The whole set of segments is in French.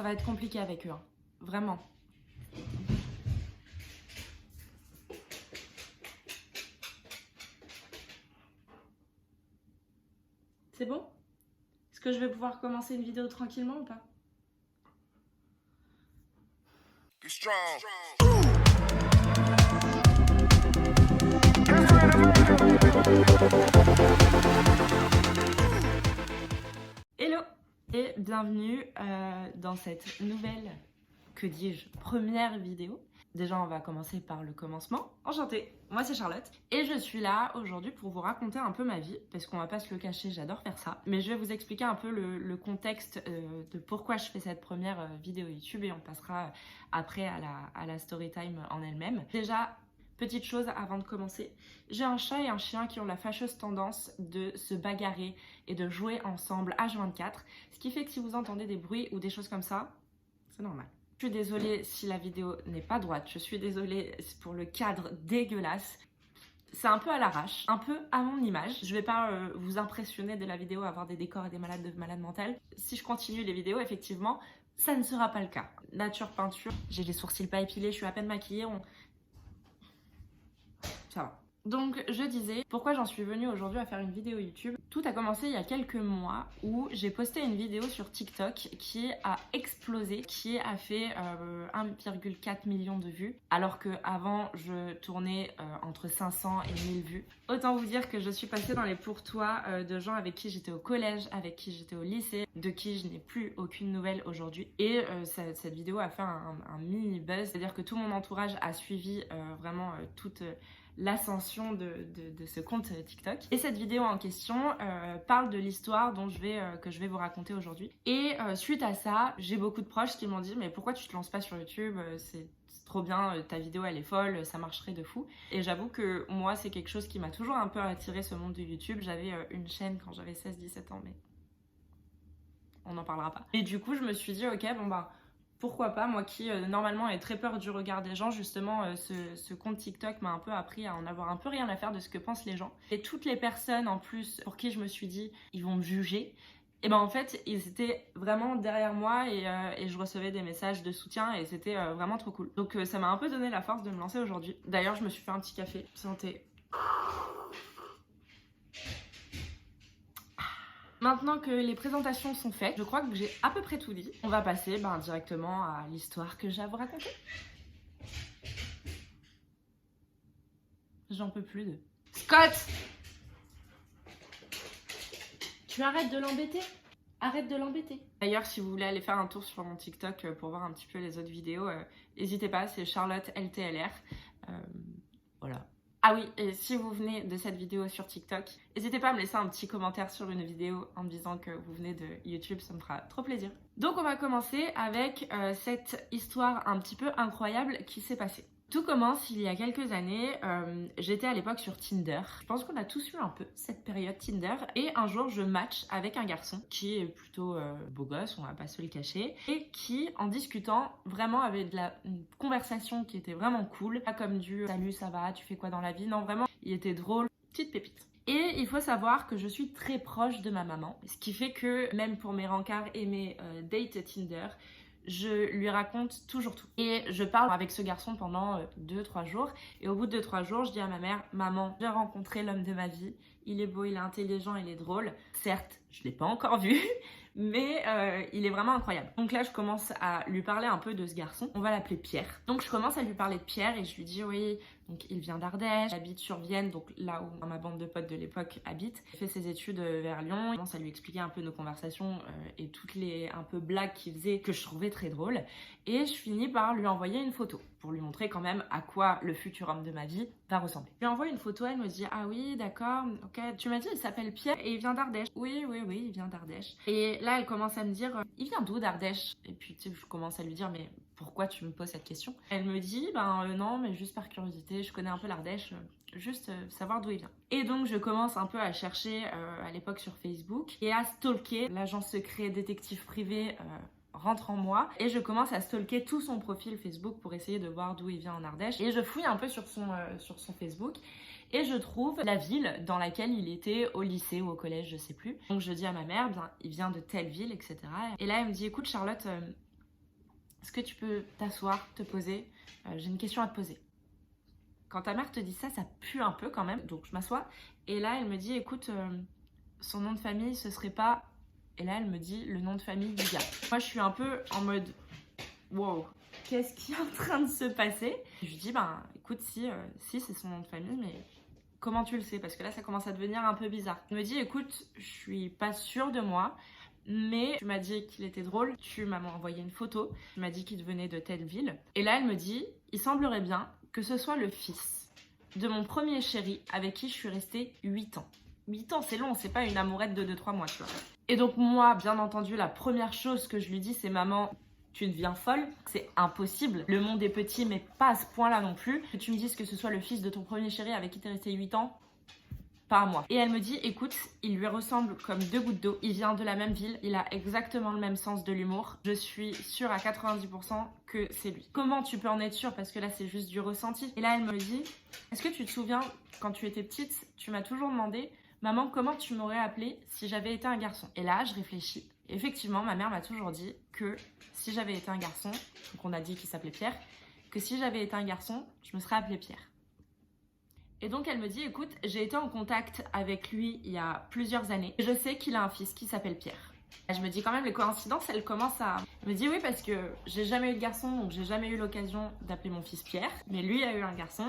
va être compliqué avec eux, hein. Vraiment. C'est bon? Est-ce que je vais pouvoir commencer une vidéo tranquillement ou pas? Hello et bienvenue dans cette nouvelle, que dis-je, première vidéo. Déjà, on va commencer par le commencement. Enchantée, moi c'est Charlotte et je suis là aujourd'hui pour vous raconter un peu ma vie parce qu'on va pas se le cacher, j'adore faire ça. Mais je vais vous expliquer un peu le contexte de pourquoi je fais cette première vidéo YouTube et on passera après à la story time en elle-même. Déjà, petite chose avant de commencer, j'ai un chat et un chien qui ont la fâcheuse tendance de se bagarrer et de jouer ensemble H24, ce qui fait que si vous entendez des bruits ou des choses comme ça, c'est normal. Je suis désolée si la vidéo n'est pas droite, je suis désolée pour le cadre dégueulasse. C'est un peu à l'arrache, un peu à mon image. Je vais pas vous impressionner de la vidéo, avoir des décors et des malades mentales. Si je continue les vidéos, effectivement, ça ne sera pas le cas. Nature, peinture, j'ai les sourcils pas épilés, je suis à peine maquillée, ça va. Donc je disais, pourquoi j'en suis venue aujourd'hui à faire une vidéo YouTube. Tout a commencé il y a quelques mois où j'ai posté une vidéo sur TikTok qui a explosé, qui a fait 1,4 million de vues, alors qu'avant je tournais entre 500 et 1000 vues. Autant vous dire que je suis passée dans les pourtois de gens avec qui j'étais au collège, avec qui j'étais au lycée, de qui je n'ai plus aucune nouvelle aujourd'hui. Et cette vidéo a fait un mini buzz, c'est-à-dire que tout mon entourage a suivi vraiment toute l'ascension de ce compte TikTok. Et cette vidéo en question parle de l'histoire que je vais vous raconter aujourd'hui. Et suite à ça, j'ai beaucoup de proches qui m'ont dit mais pourquoi tu te lances pas sur YouTube, c'est trop bien, ta vidéo elle est folle, ça marcherait de fou. Et j'avoue que moi c'est quelque chose qui m'a toujours un peu attiré, ce monde de YouTube. J'avais une chaîne quand j'avais 16-17 ans, mais on n'en parlera pas. Et du coup je me suis dit ok bon bah pourquoi pas, moi qui normalement ai très peur du regard des gens, justement ce compte TikTok m'a un peu appris à en avoir un peu rien à faire de ce que pensent les gens. Et toutes les personnes en plus pour qui je me suis dit ils vont me juger, et ben en fait ils étaient vraiment derrière moi et je recevais des messages de soutien et c'était vraiment trop cool. Donc ça m'a un peu donné la force de me lancer aujourd'hui. D'ailleurs je me suis fait un petit café, santé. Maintenant que les présentations sont faites, je crois que j'ai à peu près tout dit. On va passer directement à l'histoire que j'ai à vous raconter. J'en peux plus de... Scott! Tu arrêtes de l'embêter? Arrête de l'embêter. D'ailleurs, si vous voulez aller faire un tour sur mon TikTok pour voir un petit peu les autres vidéos, n'hésitez pas, c'est Charlotte LTLR. Voilà. Ah oui, et si vous venez de cette vidéo sur TikTok, n'hésitez pas à me laisser un petit commentaire sur une vidéo en me disant que vous venez de YouTube, ça me fera trop plaisir. Donc on va commencer avec cette histoire un petit peu incroyable qui s'est passée. Tout commence il y a quelques années, j'étais à l'époque sur Tinder. Je pense qu'on a tous eu un peu cette période Tinder. Et un jour, je match avec un garçon qui est plutôt beau gosse, on va pas se le cacher. Et qui, en discutant, vraiment avait une conversation qui était vraiment cool. Pas comme du « Salut, ça va, tu fais quoi dans la vie ?» Non, vraiment, il était drôle, petite pépite. Et il faut savoir que je suis très proche de ma maman. Ce qui fait que même pour mes rencarts et mes dates Tinder, je lui raconte toujours tout. Et je parle avec ce garçon pendant 2-3 jours. Et au bout de 2-3 jours, je dis à ma mère, maman, j'ai rencontré l'homme de ma vie. Il est beau, il est intelligent, il est drôle. Certes, je ne l'ai pas encore vu, mais il est vraiment incroyable. Donc là, je commence à lui parler un peu de ce garçon. On va l'appeler Pierre. Donc je commence à lui parler de Pierre et je lui dis, oui, donc il vient d'Ardèche, il habite sur Vienne, donc là où ma bande de potes de l'époque habite. Il fait ses études vers Lyon. Je commence à lui expliquer un peu nos conversations et toutes les un peu blagues qu'il faisait que je trouvais très drôles. Et je finis par lui envoyer une photo pour lui montrer quand même à quoi le futur homme de ma vie va ressembler. Je lui envoie une photo, elle me dit, ah oui, d'accord, ok, tu m'as dit il s'appelle Pierre et il vient d'Ardèche. Oui, il vient d'Ardèche. Et là, elle commence à me dire, il vient d'où d'Ardèche? Et puis tu sais, je commence à lui dire, mais pourquoi tu me poses cette question? Elle me dit, non, mais juste par curiosité, je connais un peu l'Ardèche, juste savoir d'où il vient. Et donc je commence un peu à chercher à l'époque sur Facebook et à stalker l'agent secret détective privé rentre en moi et je commence à stalker tout son profil Facebook pour essayer de voir d'où il vient en Ardèche. Et je fouille un peu sur son Facebook et je trouve la ville dans laquelle il était au lycée ou au collège, je sais plus. Donc je dis à ma mère, il vient de telle ville, etc. Et là elle me dit, écoute Charlotte, est-ce que tu peux t'asseoir, te poser? J'ai une question à te poser. Quand ta mère te dit ça, ça pue un peu quand même. Donc je m'assois et là elle me dit écoute, son nom de famille ce serait pas... Et là elle me dit le nom de famille du gars. Moi je suis un peu en mode wow, qu'est-ce qui est en train de se passer? Je lui dis ben écoute si c'est son nom de famille, mais comment tu le sais? Parce que là ça commence à devenir un peu bizarre. Elle me dit écoute, je suis pas sûre de moi, mais tu m'as dit qu'il était drôle, tu m'as envoyé une photo, tu m'as dit qu'il venait de telle ville. Et là elle me dit il semblerait bien que ce soit le fils de mon premier chéri avec qui je suis restée 8 ans. 8 ans, c'est long, c'est pas une amourette de 2-3 mois, tu vois. Et donc moi, bien entendu, la première chose que je lui dis, c'est maman, tu deviens folle, c'est impossible. Le monde est petit, mais pas à ce point-là non plus. Que tu me dises que ce soit le fils de ton premier chéri avec qui t'es resté 8 ans, pas à moi. Et elle me dit, écoute, il lui ressemble comme 2 gouttes d'eau. Il vient de la même ville, il a exactement le même sens de l'humour. Je suis sûre à 90% que c'est lui. Comment tu peux en être sûre? Parce que là, c'est juste du ressenti. Et là, elle me dit, est-ce que tu te souviens, quand tu étais petite, tu m'as toujours demandé, maman, comment tu m'aurais appelée si j'avais été un garçon? Et là, je réfléchis. Effectivement, ma mère m'a toujours dit que si j'avais été un garçon, donc on a dit qu'il s'appelait Pierre, que si j'avais été un garçon, je me serais appelée Pierre. Et donc elle me dit, écoute, j'ai été en contact avec lui il y a plusieurs années. Et je sais qu'il a un fils qui s'appelle Pierre. Et je me dis quand même, les coïncidences, elles commencent à... Elle me dit oui, parce que j'ai jamais eu de garçon, donc j'ai jamais eu l'occasion d'appeler mon fils Pierre. Mais lui a eu un garçon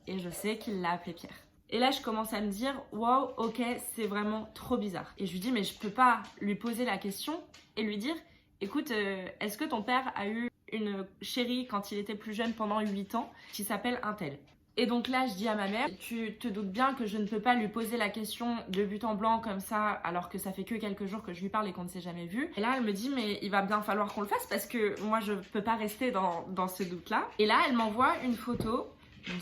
et je sais qu'il l'a appelé Pierre. Et là, je commence à me dire, wow, ok, c'est vraiment trop bizarre. Et je lui dis, mais je peux pas lui poser la question et lui dire, écoute, est-ce que ton père a eu une chérie quand il était plus jeune pendant 8 ans qui s'appelle un tel? Et donc là, je dis à ma mère, tu te doutes bien que je ne peux pas lui poser la question de but en blanc comme ça, alors que ça fait que quelques jours que je lui parle et qu'on ne s'est jamais vu. Et là, elle me dit, mais il va bien falloir qu'on le fasse parce que moi, je peux pas rester dans ce doute-là. Et là, elle m'envoie une photo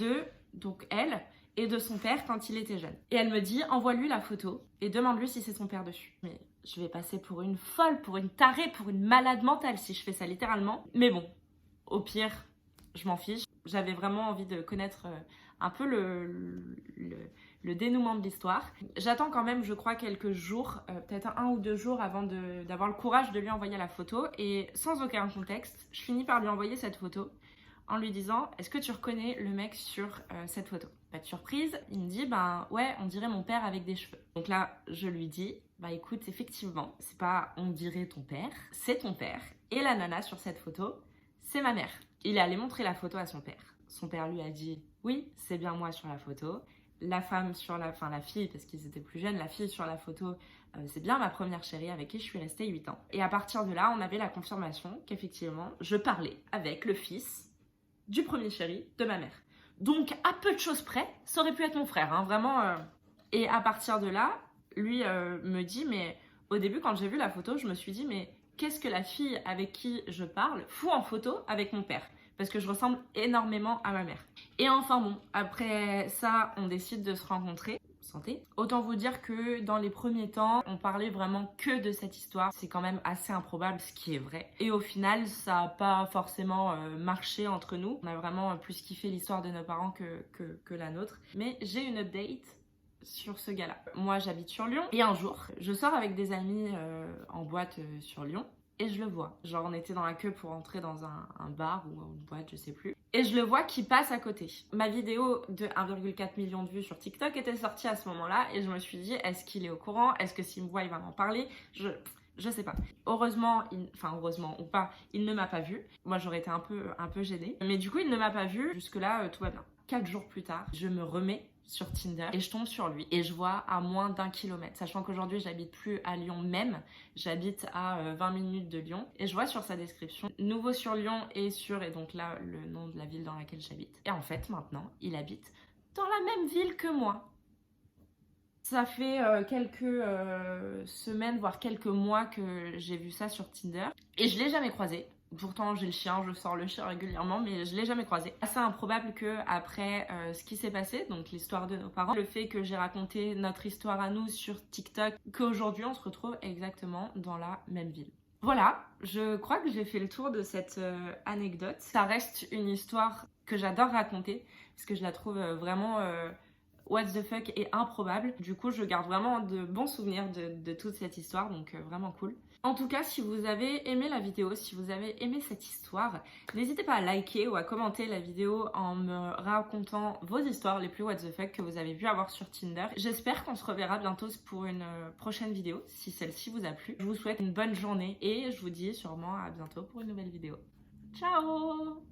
de, donc elle, et de son père quand il était jeune. Et elle me dit, envoie-lui la photo et demande-lui si c'est son père dessus. Mais je vais passer pour une folle, pour une tarée, pour une malade mentale si je fais ça littéralement. Mais bon, au pire, je m'en fiche. J'avais vraiment envie de connaître un peu le dénouement de l'histoire. J'attends quand même, je crois, quelques jours, peut-être 1 ou 2 jours avant d'avoir le courage de lui envoyer la photo. Et sans aucun contexte, je finis par lui envoyer cette photo en lui disant, est-ce que tu reconnais le mec sur cette photo? Pas de surprise, il me dit, ben ouais, on dirait mon père avec des cheveux. Donc là, je lui dis, bah écoute, effectivement, c'est pas on dirait ton père, c'est ton père. Et la nana sur cette photo, c'est ma mère. Il est allé montrer la photo à son père. Son père lui a dit, oui, c'est bien moi sur la photo. La femme sur la... Enfin, la fille, parce qu'ils étaient plus jeunes, la fille sur la photo, c'est bien ma première chérie avec qui je suis restée 8 ans. Et à partir de là, on avait la confirmation qu'effectivement, je parlais avec le fils du premier chéri de ma mère. Donc, à peu de choses près, ça aurait pu être mon frère, hein, vraiment. Et à partir de là, lui me dit, mais au début, quand j'ai vu la photo, je me suis dit, mais qu'est-ce que la fille avec qui je parle fout en photo avec mon père? Parce que je ressemble énormément à ma mère. Et enfin bon, après ça, on décide de se rencontrer. Santé. Autant vous dire que dans les premiers temps, on parlait vraiment que de cette histoire. C'est quand même assez improbable, ce qui est vrai. Et au final, ça n'a pas forcément marché entre nous. On a vraiment plus kiffé l'histoire de nos parents que la nôtre. Mais j'ai une update sur ce gars-là. Moi, j'habite sur Lyon. Et un jour, je sors avec des amis en boîte sur Lyon. Et je le vois. Genre, on était dans la queue pour entrer dans un bar ou une boîte, je sais plus. Et je le vois qui passe à côté. Ma vidéo de 1,4 million de vues sur TikTok était sortie à ce moment-là. Et je me suis dit, est-ce qu'il est au courant? Est-ce que s'il me voit, il va m'en parler? Je sais pas. Heureusement, heureusement ou pas, il ne m'a pas vue. Moi, j'aurais été un peu gênée. Mais du coup, il ne m'a pas vue. Jusque-là, tout va bien. 4 jours plus tard, je me remets sur Tinder et je tombe sur lui et je vois à moins d'1 kilomètre, sachant qu'aujourd'hui j'habite plus à Lyon même, j'habite à 20 minutes de Lyon et je vois sur sa description nouveau sur Lyon et donc là le nom de la ville dans laquelle j'habite. Et en fait maintenant il habite dans la même ville que moi. Ça fait quelques semaines voire quelques mois que j'ai vu ça sur Tinder et je l'ai jamais croisé. Pourtant j'ai le chien, je sors le chien régulièrement, mais je l'ai jamais croisé. Assez improbable que après ce qui s'est passé, donc l'histoire de nos parents, le fait que j'ai raconté notre histoire à nous sur TikTok, qu'aujourd'hui on se retrouve exactement dans la même ville. Voilà, je crois que j'ai fait le tour de cette anecdote. Ça reste une histoire que j'adore raconter, parce que je la trouve vraiment what the fuck et improbable. Du coup, je garde vraiment de bons souvenirs de toute cette histoire, donc vraiment cool. En tout cas, si vous avez aimé la vidéo, si vous avez aimé cette histoire, n'hésitez pas à liker ou à commenter la vidéo en me racontant vos histoires les plus what the fuck que vous avez pu avoir sur Tinder. J'espère qu'on se reverra bientôt pour une prochaine vidéo, si celle-ci vous a plu. Je vous souhaite une bonne journée et je vous dis sûrement à bientôt pour une nouvelle vidéo. Ciao!